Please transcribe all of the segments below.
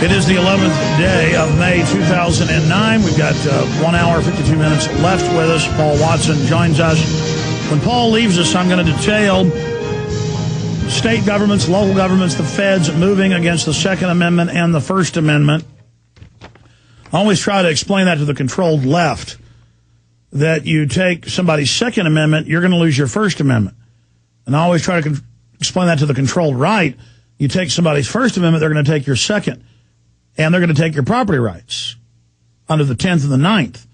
It is the 11th day of May 2009. We've got 1 hour, 52 minutes left with us. Paul Watson joins us. When Paul leaves us, I'm going to detail state governments, local governments, the feds moving against the Second Amendment and the First Amendment. I always try to explain that to the controlled left, that you take somebody's Second Amendment, you're going to lose your First Amendment. And I always try to explain that to the controlled right. You take somebody's First Amendment, they're going to take your Second. And they're going to take your property rights under the 10th and the 9th.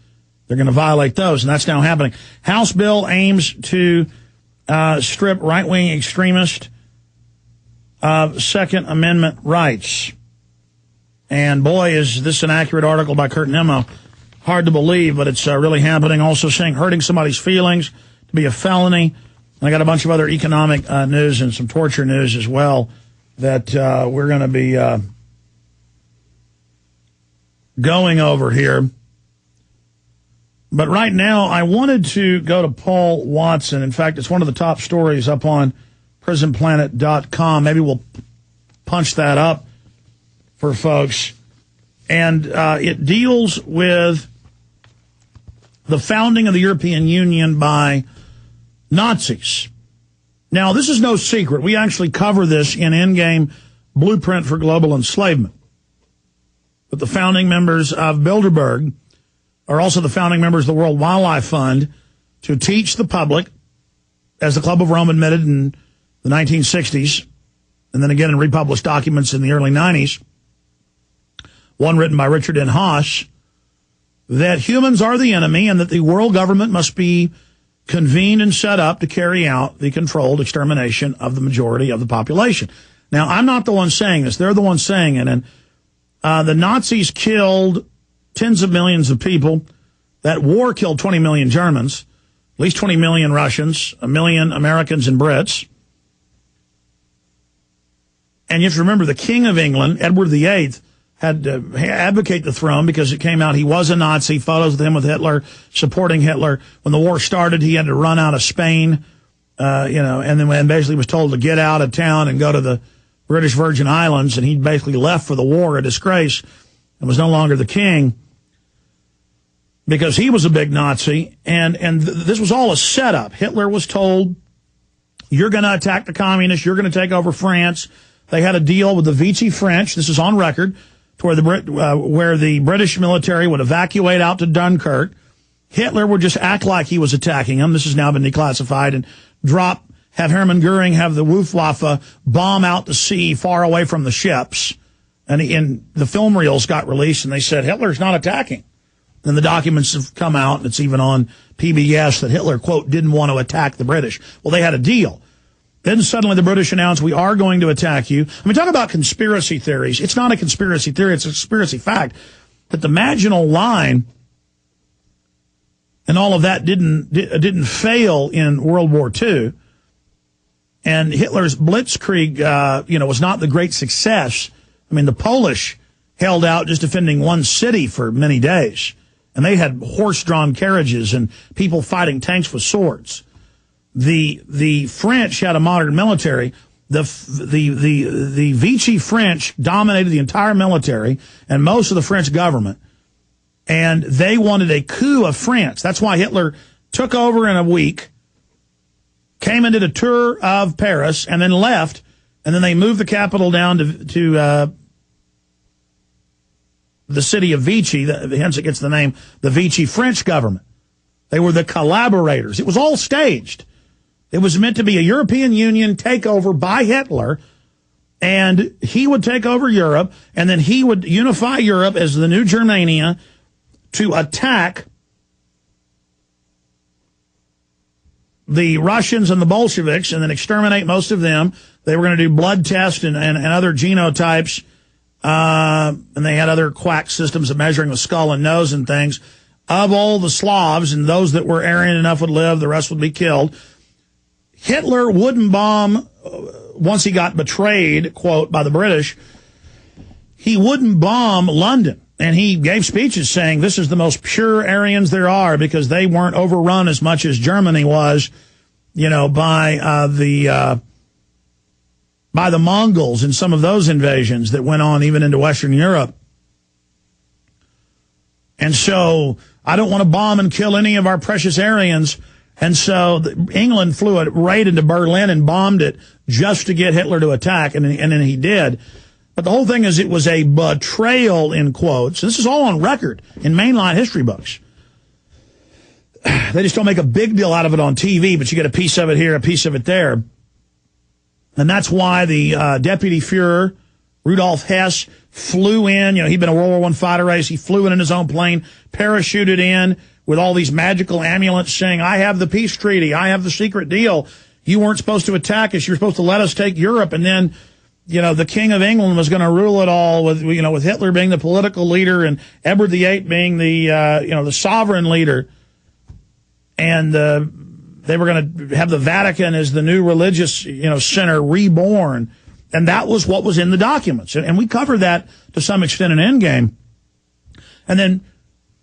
They're going to violate those, and that's now happening. House bill aims to strip right-wing extremists of Second Amendment rights. And boy, is this an accurate article by Kurt Nimmo. Hard to believe, but it's really happening. Also saying hurting somebody's feelings to be a felony. And I got a bunch of other economic news and some torture news as well that we're going to be going over here. But right now, I wanted to go to Paul Watson. In fact, it's one of the top stories up on prisonplanet.com. Maybe we'll punch that up for folks. And it deals with the founding of the European Union by Nazis. Now, this is no secret. We actually cover this in Endgame Blueprint for Global Enslavement. But the founding members of Bilderberg are also the founding members of the World Wildlife Fund to teach the public, as the Club of Rome admitted in the 1960s, and then again in republished documents in the early 90s, one written by Richard N. Haas, that humans are the enemy and that the world government must be convened and set up to carry out the controlled extermination of the majority of the population. Now, I'm not the one saying this. They're the ones saying it, and the Nazis killed tens of millions of people. That war killed 20 million Germans, at least 20 million Russians, 1 million Americans and Brits. And you have to remember, the King of England, Edward VIII, had to advocate the throne because it came out he was a Nazi, photos of him with Hitler, supporting Hitler. When the war started, he had to run out of Spain, and then basically was told to get out of town and go to the British Virgin Islands, and he basically left for the war, a disgrace, and was no longer the king because he was a big Nazi. And this was all a setup. Hitler was told, you're going to attack the communists, you're going to take over France. They had a deal with the Vichy French, this is on record, to where the British military would evacuate out to Dunkirk. Hitler would just act like he was attacking them. This has now been declassified, and have Hermann Goering have the Luftwaffe bomb out to sea far away from the ships. And the film reels got released, and they said, Hitler's not attacking. And the documents have come out, and it's even on PBS, that Hitler, quote, didn't want to attack the British. Well, they had a deal. Then suddenly the British announced, we are going to attack you. I mean, talk about conspiracy theories. It's not a conspiracy theory, it's a conspiracy fact. That the Maginot Line and all of that didn't fail in World War II. And Hitler's blitzkrieg, was not the great success. I mean, the Polish held out just defending one city for many days. And they had horse-drawn carriages and people fighting tanks with swords. The French had a modern military. The Vichy French dominated the entire military and most of the French government. And they wanted a coup of France. That's why Hitler took over in a week, came and did a tour of Paris, and then left. And then they moved the capital down to the city of Vichy, hence it gets the name, the Vichy French government. They were the collaborators. It was all staged. It was meant to be a European Union takeover by Hitler, and he would take over Europe, and then he would unify Europe as the new Germania to attack the Russians and the Bolsheviks and then exterminate most of them. They were going to do blood tests and other genotypes, and they had other quack systems of measuring the skull and nose and things of all the Slavs, and those that were Aryan enough would live, the rest would be killed. Hitler wouldn't bomb, once he got betrayed, quote, by the British, he wouldn't bomb London. And he gave speeches saying this is the most pure Aryans there are because they weren't overrun as much as Germany was, by by the Mongols in some of those invasions that went on even into Western Europe. And so I don't want to bomb and kill any of our precious Aryans. And so England flew it right into Berlin and bombed it just to get Hitler to attack, and then he did. But the whole thing is it was a betrayal, in quotes. This is all on record in mainline history books. They just don't make a big deal out of it on TV, but you get a piece of it here, a piece of it there. And that's why the Deputy Fuhrer, Rudolf Hess, flew in. You know, he'd been a World War I fighter race. He flew in his own plane, parachuted in with all these magical amulets saying, I have the peace treaty. I have the secret deal. You weren't supposed to attack us. You're supposed to let us take Europe. And then, you know, the King of England was going to rule it all with, you know, with Hitler being the political leader and Edward VIII being the, you know, the sovereign leader. And they were going to have the Vatican as the new religious, you know, center reborn. And that was what was in the documents. And we covered that to some extent in Endgame. And then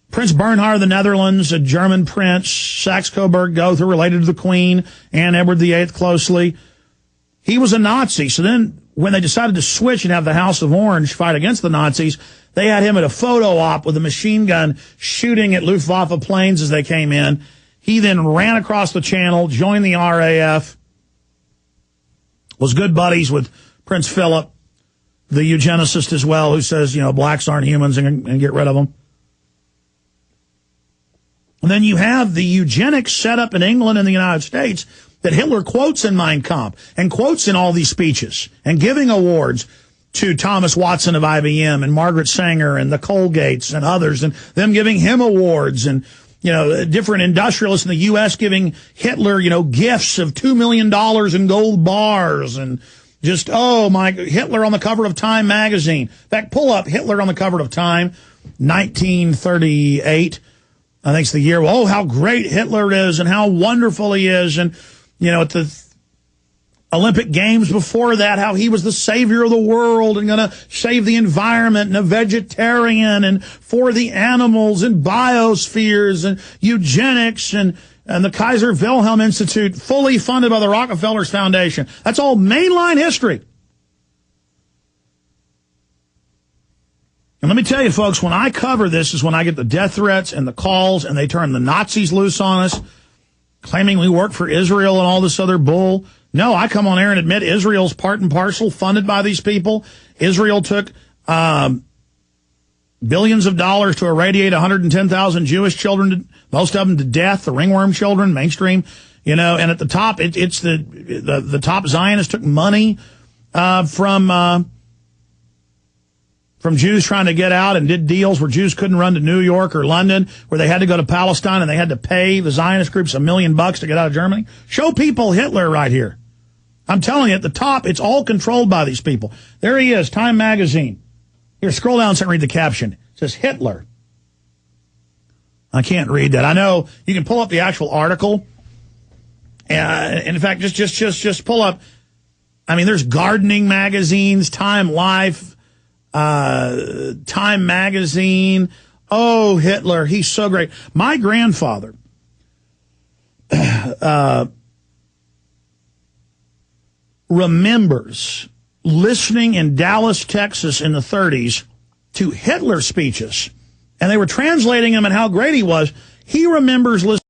Prince Bernhard of the Netherlands, a German prince, Saxe-Coburg-Gotha, related to the Queen and Edward VIII closely. He was a Nazi. So then when they decided to switch and have the House of Orange fight against the Nazis, they had him at a photo op with a machine gun shooting at Luftwaffe planes as they came in. He then ran across the channel, joined the RAF, was good buddies with Prince Philip, the eugenicist as well, who says, you know, blacks aren't humans and get rid of them. And then you have the eugenics set up in England and the United States that Hitler quotes in Mein Kampf and quotes in all these speeches and giving awards to Thomas Watson of IBM and Margaret Sanger and the Colgates and others, and them giving him awards, and, you know, different industrialists in the U.S. giving Hitler, you know, gifts of $2 million in gold bars, and just, oh, my, Hitler on the cover of Time magazine. In fact, pull up Hitler on the cover of Time, 1938. I think it's the year, oh, how great Hitler is and how wonderful he is. And, you know, at the Olympic Games before that, how he was the savior of the world and going to save the environment, and a vegetarian and for the animals and biospheres and eugenics, and the Kaiser Wilhelm Institute, fully funded by the Rockefeller Foundation. That's all mainline history. And let me tell you, folks, when I cover this is when I get the death threats and the calls, and they turn the Nazis loose on us, claiming we work for Israel and all this other bull. No, I come on air and admit Israel's part and parcel funded by these people. Israel took billions of dollars to irradiate 110,000 Jewish children, most of them to death, the ringworm children, mainstream, you know, and at the top, it's the top Zionists took money from Jews trying to get out, and did deals where Jews couldn't run to New York or London, where they had to go to Palestine and they had to pay the Zionist groups $1 million to get out of Germany. Show people Hitler right here. I'm telling you, at the top, it's all controlled by these people. There he is, Time magazine. Here, scroll down and read the caption. It says Hitler. I can't read that. I know you can pull up the actual article. In fact, just pull up. I mean, there's gardening magazines, Time Life, Time magazine. Oh, Hitler, he's so great. My grandfather remembers listening in Dallas, Texas in the 30s to Hitler speeches, and they were translating them and how great he was. He remembers listening